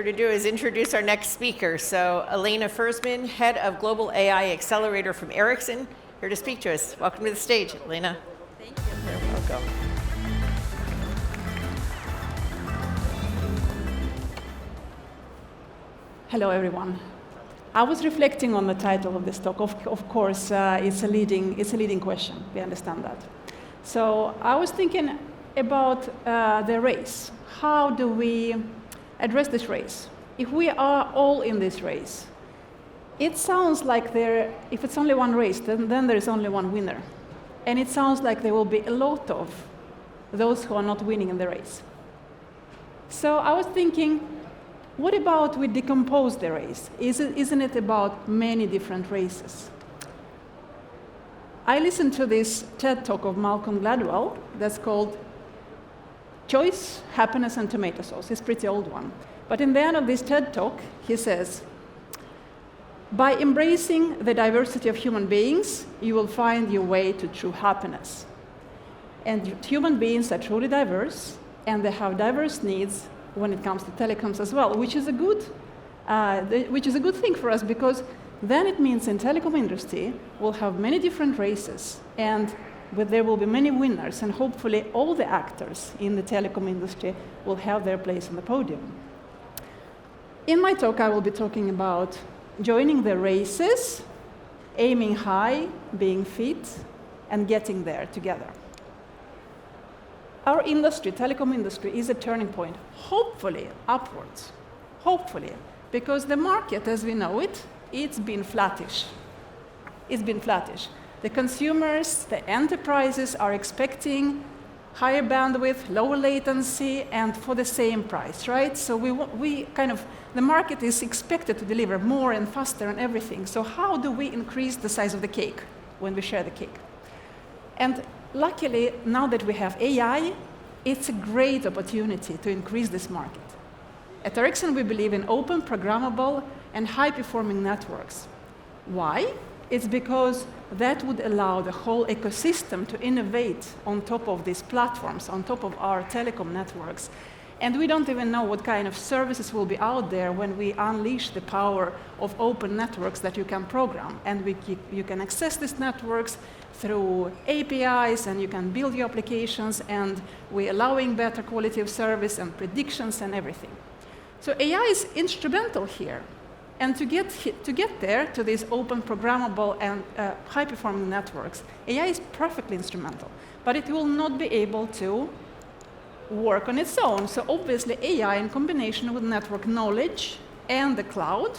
To do is introduce our next speaker. So Elena Fersman, Head of Global AI Accelerator from Ericsson, here to speak to us. Welcome to the stage, Elena. Thank you. You're welcome. Hello, everyone. I was reflecting on the title of this talk. Of course, it's a leading question. We understand that. So I was thinking about the race. How do we address this race? If we are all in this race, it sounds like if it's only one race, then there is only one winner. And it sounds like there will be a lot of those who are not winning in the race. So I was thinking, what about we decompose the race? Isn't it about many different races? I listened to this TED talk of Malcolm Gladwell that's called Choice, Happiness, and Tomato Sauce. It's a pretty old one. But in the end of this TED talk, he says, by embracing the diversity of human beings, you will find your way to true happiness. And human beings are truly diverse, and they have diverse needs when it comes to telecoms as well, which is a good thing for us, because then it means in telecom industry we'll have many different races, and there will be many winners, and hopefully all the actors in the telecom industry will have their place on the podium. In my talk, I will be talking about joining the races, aiming high, being fit, and getting there together. Our industry, telecom industry, is a turning point, hopefully upwards. Hopefully, because the market, as we know it, it's been flattish. It's been flattish. The consumers, the enterprises are expecting higher bandwidth, lower latency, and for the same price, right? So the market is expected to deliver more and faster and everything. So how do we increase the size of the cake when we share the cake? And luckily, now that we have AI, it's a great opportunity to increase this market. At Ericsson, we believe in open, programmable, and high-performing networks. Why? It's because that would allow the whole ecosystem to innovate on top of these platforms, on top of our telecom networks. And we don't even know what kind of services will be out there when we unleash the power of open networks that you can program. And you can access these networks through APIs, and you can build your applications, and we're allowing better quality of service and predictions and everything. So AI is instrumental here. And to get there, to these open, programmable, and high-performing networks, AI is perfectly instrumental. But it will not be able to work on its own. So obviously, AI in combination with network knowledge and the cloud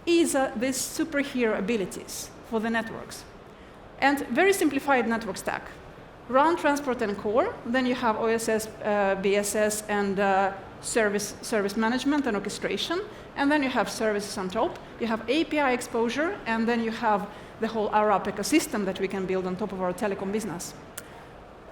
is these superhero abilities for the networks. And very simplified network stack. Run, transport, and core. Then you have OSS, BSS, and service management and orchestration. And then you have services on top. You have API exposure, and then you have the whole RAP ecosystem that we can build on top of our telecom business.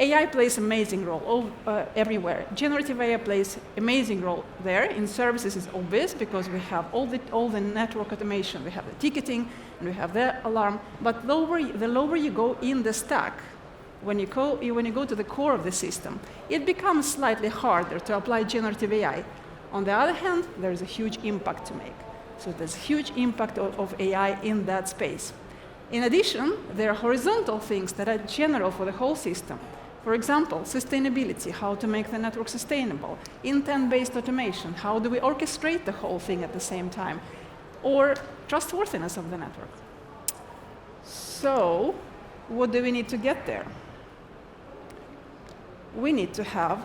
AI plays an amazing role everywhere. Generative AI plays amazing role there. In services, it's obvious because we have all the network automation. We have the ticketing, and we have the alarm. But the lower you go in the stack, when you go to the core of the system, it becomes slightly harder to apply generative AI. On the other hand, there's a huge impact to make. So there's a huge impact of AI in that space. In addition, there are horizontal things that are general for the whole system. For example, sustainability, how to make the network sustainable. Intent-based automation, how do we orchestrate the whole thing at the same time? Or trustworthiness of the network. So, what do we need to get there? We need to have,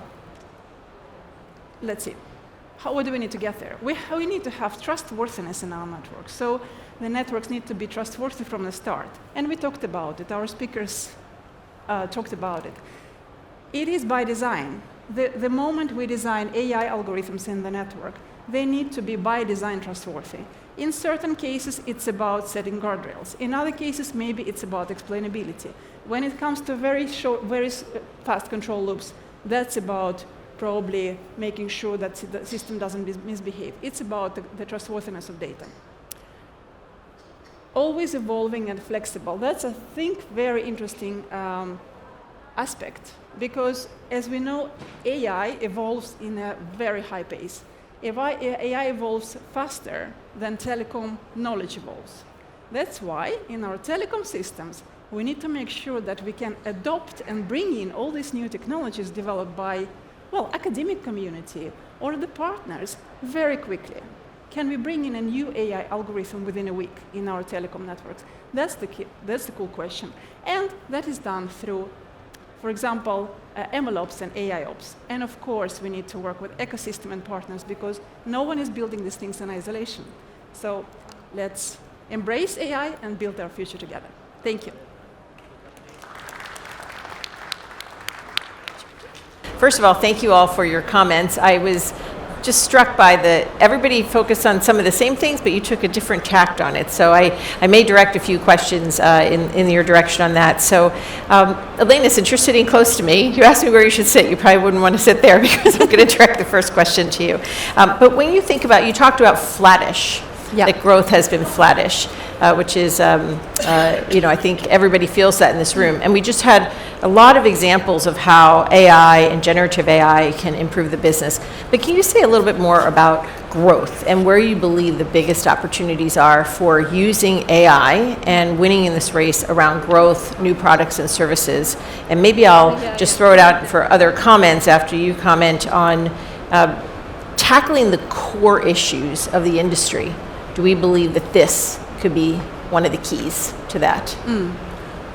what do we need to get there? We need to have trustworthiness in our network. So the networks need to be trustworthy from the start. And we talked about it. Our speakers talked about it. It is by design. The moment we design AI algorithms in the network, they need to be by design trustworthy. In certain cases, it's about setting guardrails. In other cases, maybe it's about explainability. When it comes to very fast control loops, that's about probably making sure that the system doesn't misbehave. It's about the trustworthiness of data. Always evolving and flexible. That's, I think, very interesting aspect, because as we know, AI evolves in a very high pace. AI evolves faster than telecom knowledge evolves. That's why in our telecom systems, we need to make sure that we can adopt and bring in all these new technologies developed by, well, academic community or the partners very quickly. Can we bring in a new AI algorithm within a week in our telecom networks? That's the key. That's the cool question. And that is done through, for example, MLOps and AIOps. And of course, we need to work with ecosystem and partners because no one is building these things in isolation. So let's embrace AI and build our future together. Thank you. First of all, thank you all for your comments. I was just struck by everybody focused on some of the same things, but you took a different tact on it. So I may direct a few questions in your direction on that. So Elena, since you're sitting close to me, you asked me where you should sit. You probably wouldn't want to sit there because I'm going to direct the first question to you. But when you think about, you talked about flattish, that growth has been flattish, which is, I think everybody feels that in this room. And we just had a lot of examples of how AI and generative AI can improve the business. But can you say a little bit more about growth and where you believe the biggest opportunities are for using AI and winning in this race around growth, new products and services? And maybe I'll just throw it out for other comments after you comment on tackling the core issues of the industry. Do we believe that this could be one of the keys to that?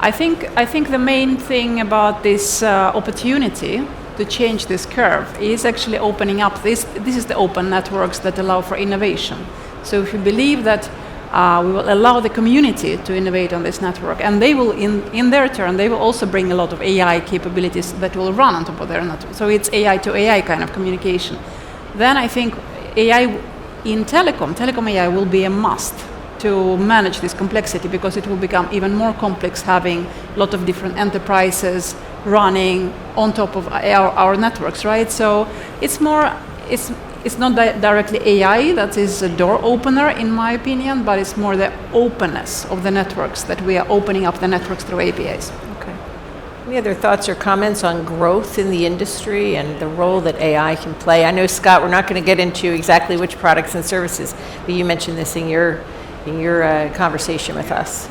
I think the main thing about this opportunity to change this curve is actually opening up. This is the open networks that allow for innovation. So if you believe that we will allow the community to innovate on this network, and they will, in their turn, they will also bring a lot of AI capabilities that will run on top of their network. So it's AI to AI kind of communication. Then I think AI in telecom AI will be a must to manage this complexity because it will become even more complex having a lot of different enterprises running on top of our networks, right? So it's not directly AI that is a door opener in my opinion, but it's more the openness of the networks that we are opening up the networks through APIs. Okay. Any other thoughts or comments on growth in the industry and the role that AI can play? I know, Scott, we're not going to get into exactly which products and services, but you mentioned this in your conversation with us.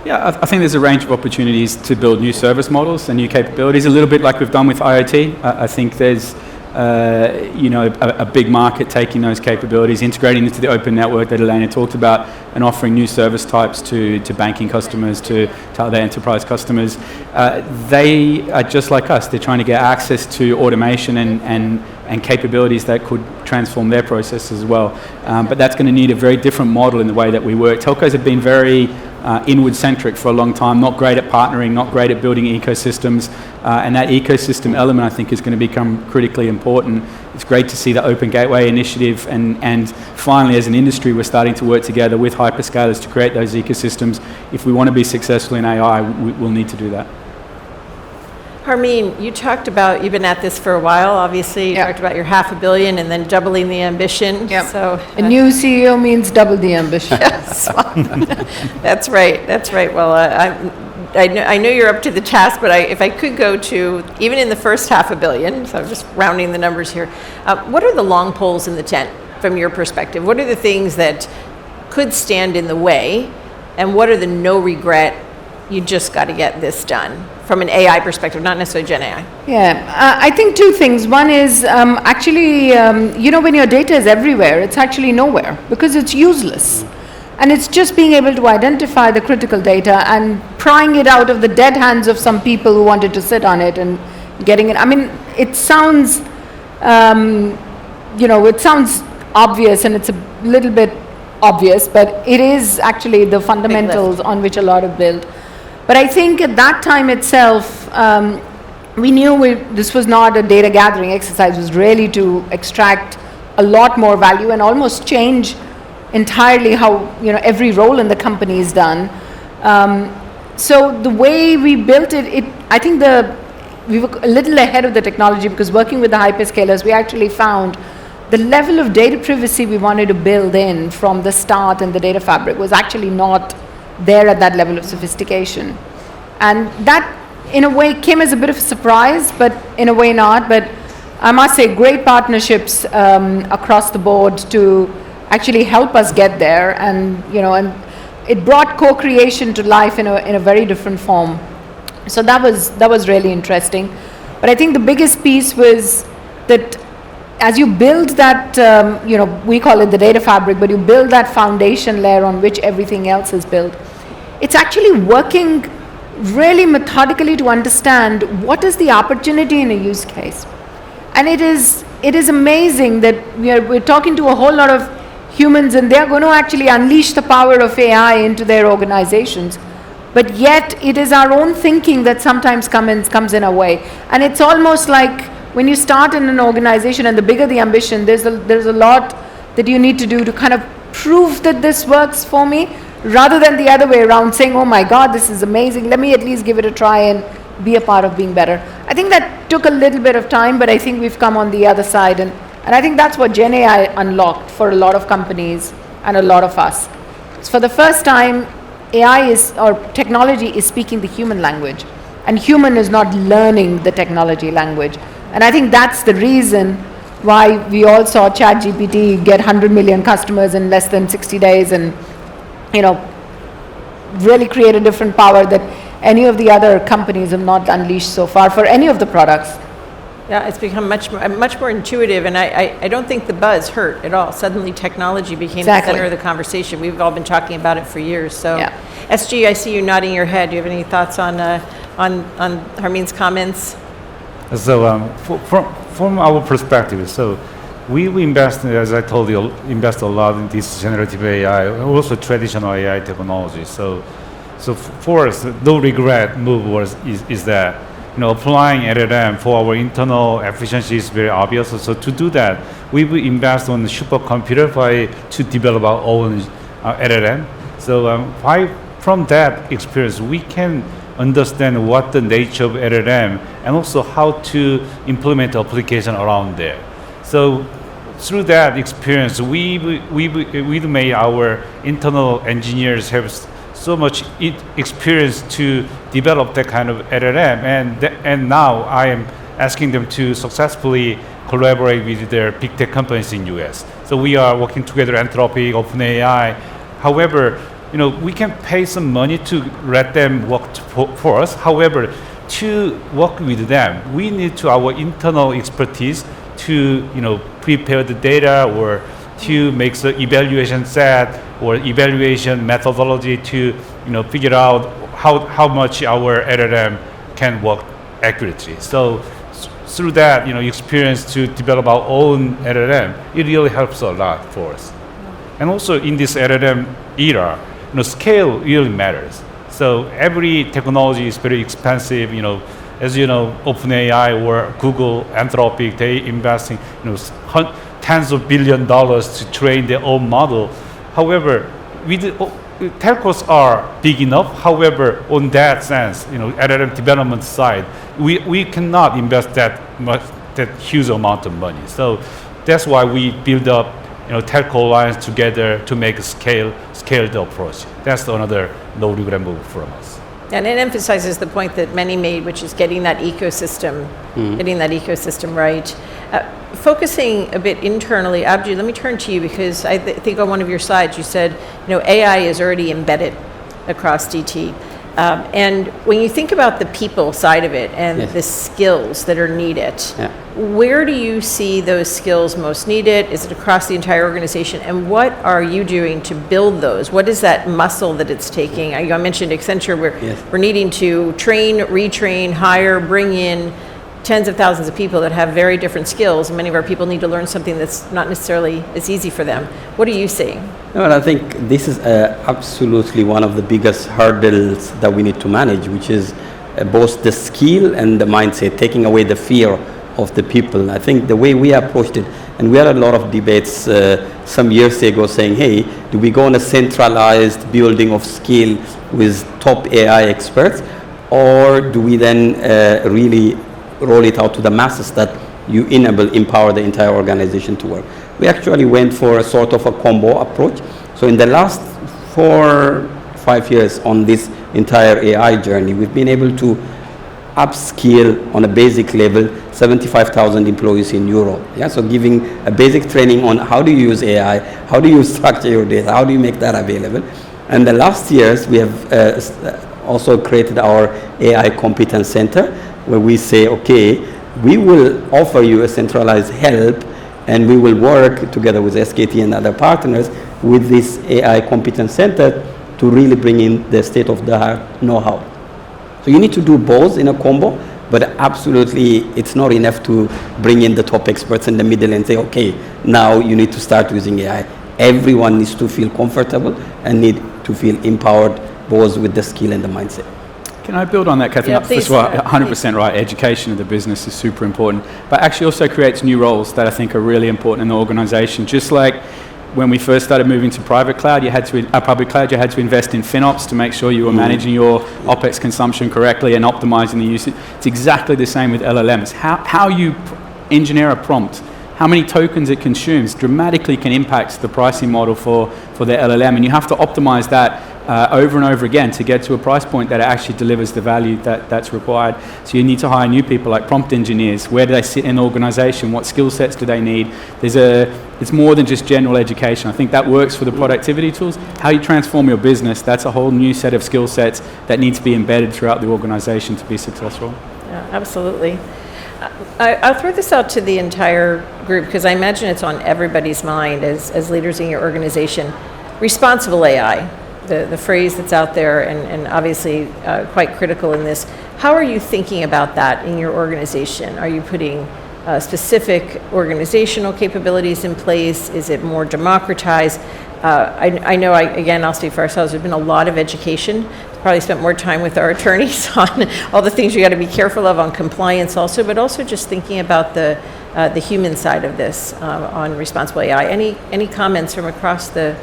Yeah, I think there's a range of opportunities to build new service models and new capabilities, a little bit like we've done with IoT. I think there's a big market taking those capabilities, integrating into the open network that Elena talked about, and offering new service types to banking customers, to other enterprise customers. They are just like us. They're trying to get access to automation and capabilities that could transform their processes as well. But that's going to need a very different model in the way that we work. Telcos have been very inward-centric for a long time, not great at partnering, not great at building ecosystems, and that ecosystem element, I think, is going to become critically important. It's great to see the Open Gateway initiative, and finally, as an industry, we're starting to work together with hyperscalers to create those ecosystems. If we want to be successful in AI, we'll need to do that. Harmeen, you talked about, you've been at this for a while, obviously. You talked about your $500 million and then doubling the ambition. Yep. So, a new CEO means double the ambition. Yes. That's right. Well, I know you're up to the task, but if I could go to, even in the first $500 million, so I'm just rounding the numbers here, what are the long poles in the tent from your perspective? What are the things that could stand in the way, and what are the no regret, you just got to get this done from an AI perspective, not necessarily Gen AI? Yeah, I think two things. One is when your data is everywhere, it's actually nowhere because it's useless. And it's just being able to identify the critical data and prying it out of the dead hands of some people who wanted to sit on it and getting it. I mean, it sounds, it sounds obvious, and it's a little bit obvious, but it is actually the fundamentals on which a lot are built. But I think at that time itself, we knew this was not a data gathering exercise. It was really to extract a lot more value and almost change entirely how every role in the company is done. So the way we built it, I think we were a little ahead of the technology because working with the hyperscalers, we actually found the level of data privacy we wanted to build in from the start in the data fabric was actually not there at that level of sophistication. And that, in a way, came as a bit of a surprise, but in a way not. But I must say, great partnerships across the board to actually help us get there, and and it brought co-creation to life in a very different form. So that was really interesting. But I think the biggest piece was that as you build that, we call it the data fabric, but you build that foundation layer on which everything else is built. It's actually working really methodically to understand what is the opportunity in a use case. And it is amazing that we're talking to a whole lot of humans, and they're going to actually unleash the power of AI into their organizations. But yet it is our own thinking that sometimes comes in our way. And it's almost like when you start in an organization, and the bigger the ambition, there's a lot that you need to do to kind of prove that this works for me, rather than the other way around, saying, oh my God, this is amazing, let me at least give it a try and be a part of being better. I think that took a little bit of time, but I think we've come on the other side, and I think that's what Gen AI unlocked for a lot of companies and a lot of us. It's for the first time, or technology is speaking the human language, and human is not learning the technology language. And I think that's the reason why we all saw ChatGPT get 100 million customers in less than 60 days, and really create a different power that any of the other companies have not unleashed so far for any of the products. Yeah, it's become much more intuitive, and I don't think the buzz hurt at all. Suddenly technology became the center of the conversation. We've all been talking about it for years. So, yeah. SG, I see you nodding your head. Do you have any thoughts on Harmeen's comments? So from our perspective, so we invest, as I told you, invest a lot in this generative AI, also traditional AI technology. So for us, no regret move is that applying LLM for our internal efficiency is very obvious. So to do that, we will invest on the supercomputer to develop our own LLM. So from that experience, we can understand what the nature of LLM and also how to implement application around there. So through that experience, we made our internal engineers have so much experience to develop that kind of LLM, and now I am asking them to successfully collaborate with their big tech companies in US. So we are working together, Anthropic, OpenAI. However, we can pay some money to let them work for us. However, to work with them, we need our internal expertise to prepare the data, or to make the evaluation set or evaluation methodology to figure out how much our LLM can work accurately. So through that experience to develop our own LLM, it really helps a lot for us. And also in this LLM era, scale really matters. So every technology is very expensive. As OpenAI or Google, Anthropic, they investing tens of $billions to train their own model. However, telcos are big enough. However, on that sense, LLM development side, we cannot invest that huge amount of money. So that's why we build up telco alliance together to make a scaled approach. That's another no regret move from us. And it emphasizes the point that many made, which is getting that ecosystem right. Focusing a bit internally, Abji, let me turn to you, because I think on one of your slides you said, AI is already embedded across DT. And when you think about the people side of it and the skills that are needed, where do you see those skills most needed? Is it across the entire organization? And what are you doing to build those? What is that muscle that it's taking? I mentioned Accenture, we're needing to train, retrain, hire, bring in tens of thousands of people that have very different skills, and many of our people need to learn something that's not necessarily as easy for them. What are you seeing? No, and I think this is absolutely one of the biggest hurdles that we need to manage, which is both the skill and the mindset, taking away the fear of the people. I think the way we approached it, and we had a lot of debates some years ago saying, hey, do we go on a centralized building of skill with top AI experts, or do we then really roll it out to the masses that you empower the entire organization to work? We actually went for a sort of a combo approach. So in the last 4-5 years on this entire AI journey, we've been able to upskill on a basic level 75,000 employees in Europe. Yeah, so giving a basic training on how do you use AI, how do you structure your data, how do you make that available. And the last years we have also created our AI competence center, where we say, okay, we will offer you a centralized help, and we will work together with SKT and other partners with this AI competence center to really bring in the state-of-the-art know-how. So you need to do both in a combo, but absolutely it's not enough to bring in the top experts in the middle and say, okay, now you need to start using AI. Everyone needs to feel comfortable and need to feel empowered, both with the skill and the mindset. Can I build on that, Catherine? Yeah, please, First of all, 100% right. Education of the business is super important, but actually also creates new roles that I think are really important in the organization. Just like when we first started moving to private cloud, public cloud, you had to invest in FinOps to make sure you were managing your OpEx consumption correctly and optimizing the usage. It's exactly the same with LLMs. How you engineer a prompt, how many tokens it consumes dramatically can impact the pricing model for the LLM, and you have to optimize that over and over again to get to a price point that actually delivers the value that's required. So you need to hire new people like prompt engineers. Where do they sit in the organization? What skill sets do they need? It's more than just general education. I think that works for the productivity tools. How you transform your business, that's a whole new set of skill sets that need to be embedded throughout the organization to be successful. Yeah, absolutely. I'll throw this out to the entire group because I imagine it's on everybody's mind as leaders in your organization. Responsible AI, the phrase that's out there and obviously quite critical in this. How are you thinking about that in your organization? Are you putting specific organizational capabilities in place? Is it more democratized? I know, again, I'll speak for ourselves, there's been a lot of education. Probably spent more time with our attorneys on all the things you got to be careful of on compliance also, but also just thinking about the human side of this on responsible AI. Any comments from across the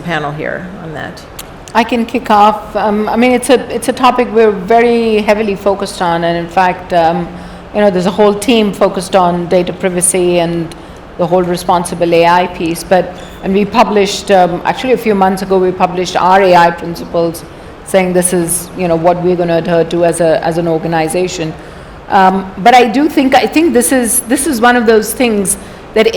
panel here on that? I can kick off. I mean, it's a topic we're very heavily focused on, and in fact, there's a whole team focused on data privacy and the whole responsible AI piece. And we published, actually a few months ago, we published our AI principles, saying this is what we're going to adhere to as an organization. But I think this is one of those things that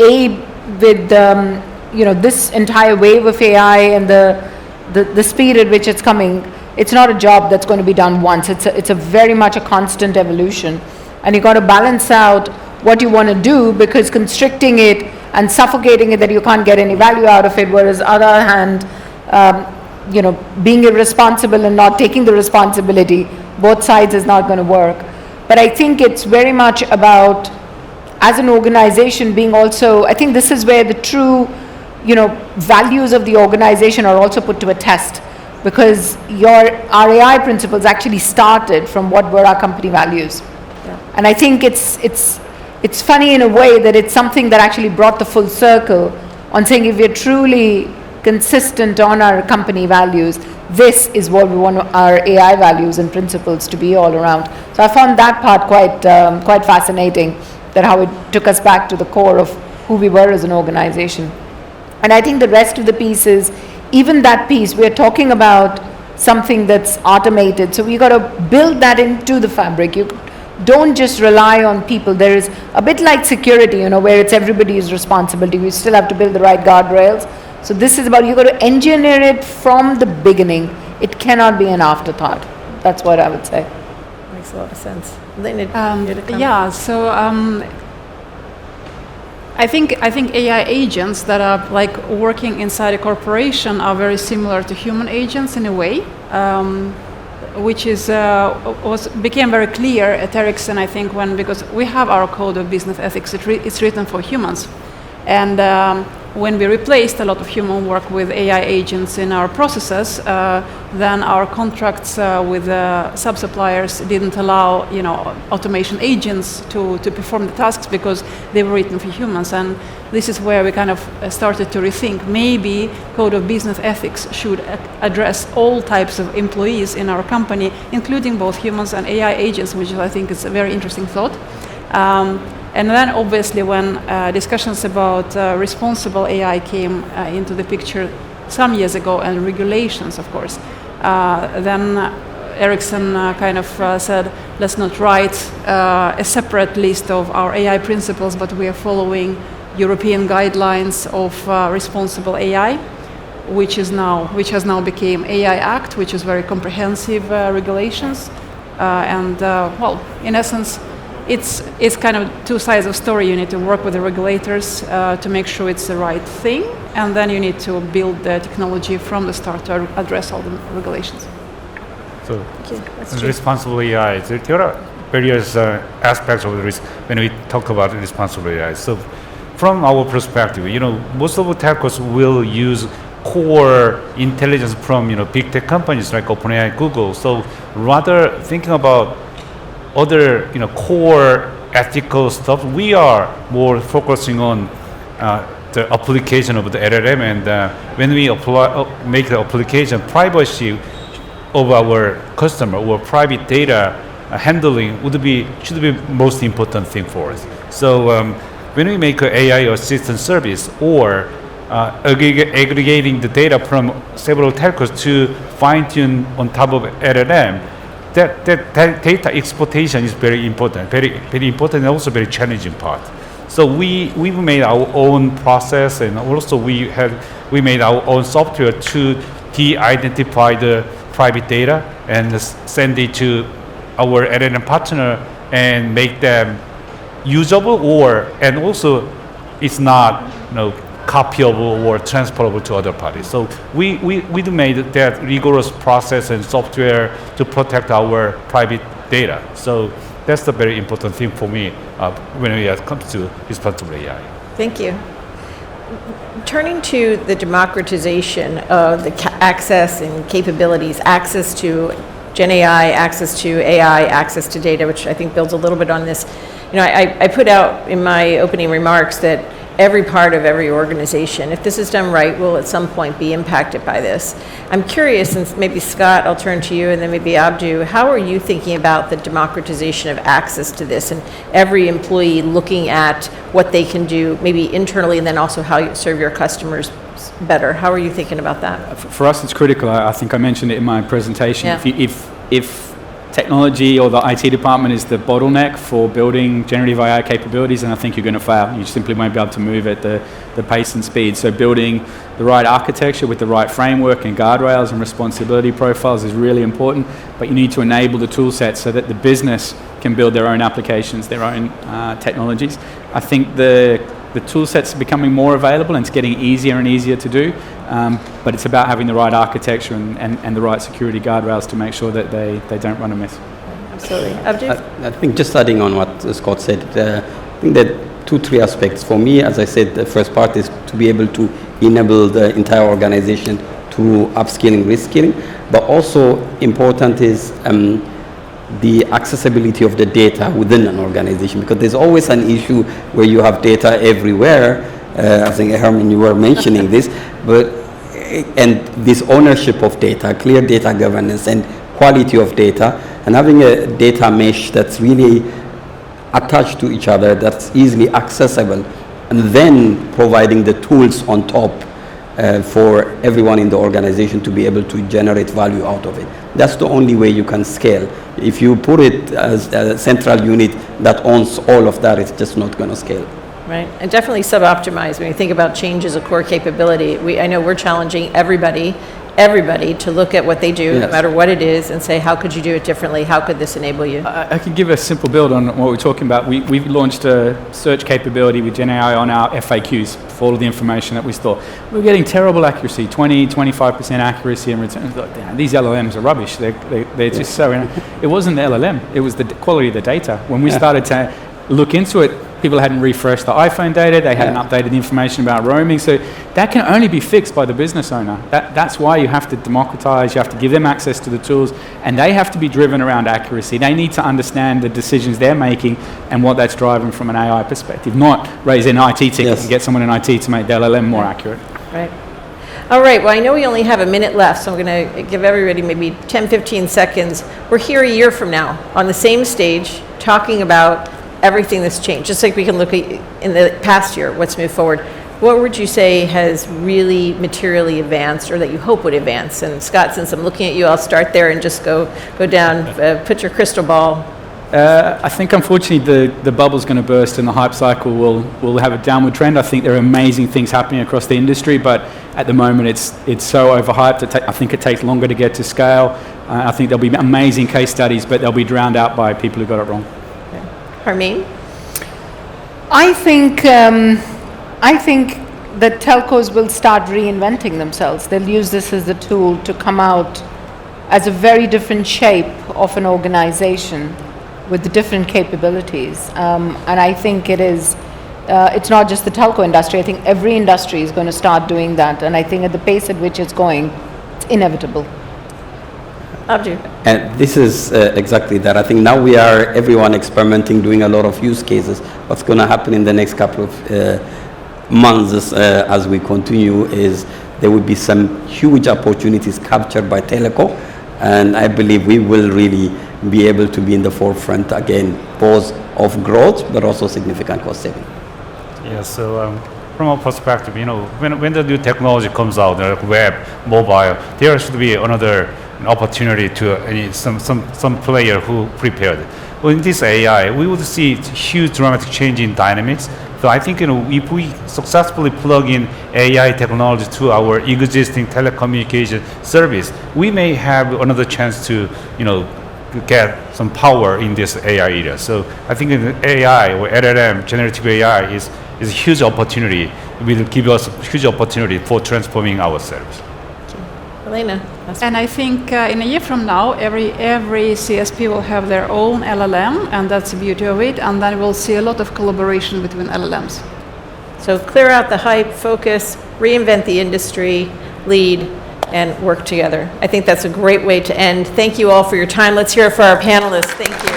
with this entire wave of AI and the speed at which it's coming, it's not a job that's going to be done once. It's a very much a constant evolution, and you've got to balance out what you want to do, because constricting it and suffocating it that you can't get any value out of it, whereas other hand, being irresponsible and not taking the responsibility, both sides is not going to work. But I think it's very much about, as an organization, being also, I think this is where the true values of the organization are also put to a test, because our AI principles actually started from what were our company values. Yeah. And I think it's funny in a way that it's something that actually brought the full circle on saying, if we're truly consistent on our company values, this is what we want our AI values and principles to be all around. So I found that part quite fascinating, that how it took us back to the core of who we were as an organization. And I think the rest of the pieces, even that piece, we're talking about something that's automated. So we got to build that into the fabric. You don't just rely on people. There is a bit like security, where it's everybody's responsibility. We still have to build the right guardrails. So this is about, you got to engineer it from the beginning. It cannot be an afterthought. That's what I would say. Makes a lot of sense. Elena, yeah. So I think AI agents that are like working inside a corporation are very similar to human agents in a way, which became very clear at Ericsson, I think, because we have our code of business ethics. It's written for humans, and when we replaced a lot of human work with AI agents in our processes, then our contracts with sub-suppliers didn't allow, automation agents to perform the tasks because they were written for humans. And this is where we kind of started to rethink, maybe code of business ethics should address all types of employees in our company, including both humans and AI agents, which I think is a very interesting thought. And then obviously when discussions about responsible AI came into the picture some years ago, and regulations, of course, then Ericsson kind of said, let's not write a separate list of our AI principles, but we are following European guidelines of responsible AI, which has now become AI Act, which is very comprehensive regulations. Well, in essence, it's kind of two sides of story. You need to work with the regulators to make sure it's the right thing, and then you need to build the technology from the start to address all the regulations. So, responsible AI, there are various aspects of the risk when we talk about responsible AI. So, from our perspective, most of the telcos will use core intelligence from big tech companies like OpenAI, Google. So, rather thinking about other core ethical stuff, we are more focusing on the application of the LLM, and when we make the application, privacy of our customer or private data handling should be most important thing for us. So when we make an AI assistant service or aggregating the data from several telcos to fine-tune on top of LLM, that data exploitation is very important, very important, and also very challenging part. So we made our own process, and also we made our own software to de-identify the private data and send it to our LLM partner and make them usable, and also it's not copyable or transferable to other parties. So we made that rigorous process and software to protect our private data. So that's the very important thing for me when it comes to responsible AI. Thank you. Turning to the democratization of the access and capabilities, access to Gen AI, access to AI, access to data, which I think builds a little bit on this. I put out in my opening remarks that every part of every organization, if this is done right, will at some point be impacted by this. I'm curious, and maybe Scott, I'll turn to you, and then maybe Abdu, how are you thinking about the democratization of access to this and every employee looking at what they can do, maybe internally, and then also how you serve your customers better? How are you thinking about that? For us, it's critical. I think I mentioned it in my presentation. Yeah. If technology or the IT department is the bottleneck for building generative AI capabilities, then I think you're going to fail. You simply won't be able to move at the pace and speed. So building the right architecture with the right framework and guardrails and responsibility profiles is really important, but you need to enable the tool set so that the business can build their own applications, their own technologies. I think the tool sets are becoming more available and it's getting easier and easier to do, but it's about having the right architecture and the right security guardrails to make sure that they don't run amiss. Absolutely. Abdu? I think just adding on what Scott said, I think that 2-3 aspects. For me, as I said, the first part is to be able to enable the entire organization to upskilling, reskilling, but also important is the accessibility of the data within an organization, because there's always an issue where you have data everywhere. I think, Herman, you were mentioning this, and this ownership of data, clear data governance and quality of data, and having a data mesh that's really attached to each other, that's easily accessible, and then providing the tools on top for everyone in the organization to be able to generate value out of it. That's the only way you can scale. If you put it as a central unit that owns all of that, it's just not going to scale. Right, and definitely sub-optimize. When you think about change as a core capability, I know we're challenging everybody to look at what they do, no matter what it is, and say, how could you do it differently? How could this enable you? I could give a simple build on what we're talking about. We've launched a search capability with Gen AI on our FAQs for all of the information that we store. We're getting terrible accuracy, 20-25% accuracy in returns. These LLMs are rubbish. They're just so... It wasn't the LLM. It was the quality of the data. When we started to look into it, people hadn't refreshed the iPhone data, they hadn't updated the information about roaming, so that can only be fixed by the business owner. That's why you have to democratize, you have to give them access to the tools, and they have to be driven around accuracy. They need to understand the decisions they're making and what that's driving from an AI perspective, not raise an IT ticket and get someone in IT to make the LLM more accurate. Right. All right, well, I know we only have a minute left, so I'm going to give everybody maybe 10, 15 seconds. We're here a year from now on the same stage talking about everything that's changed, just like we can look at in the past year, what's moved forward. What would you say has really materially advanced or that you hope would advance? And Scott, since I'm looking at you, I'll start there and just go down, put your crystal ball. I think unfortunately the bubble's going to burst and the hype cycle will have a downward trend. I think there are amazing things happening across the industry, but at the moment it's so overhyped. I think it takes longer to get to scale. I think there'll be amazing case studies, but they'll be drowned out by people who got it wrong. Harmeen? I think that telcos will start reinventing themselves. They'll use this as a tool to come out as a very different shape of an organization with the different capabilities. And I think it's not just the telco industry. I think every industry is going to start doing that. And I think at the pace at which it's going, it's inevitable. Abdu? And this is exactly that. I think now everyone experimenting, doing a lot of use cases. What's going to happen in the next couple of months as we continue is there will be some huge opportunities captured by Teleco, and I believe we will really be able to be in the forefront again, both of growth but also significant cost saving. Yeah, so from our perspective, when the new technology comes out, like web, mobile, there should be another opportunity to some player who prepared. Well, in this AI, we would see huge dramatic change in dynamics. So I think if we successfully plug in AI technology to our existing telecommunication service, we may have another chance to get some power in this AI area. So I think AI or LLM, generative AI, is a huge opportunity. It will give us a huge opportunity for transforming our service. Elena? And I think in a year from now, every CSP will have their own LLM, and that's the beauty of it. And then we'll see a lot of collaboration between LLMs. So clear out the hype, focus, reinvent the industry, lead, and work together. I think that's a great way to end. Thank you all for your time. Let's hear it for our panelists. Thank you.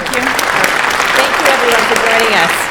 Thank you, everyone, for joining us.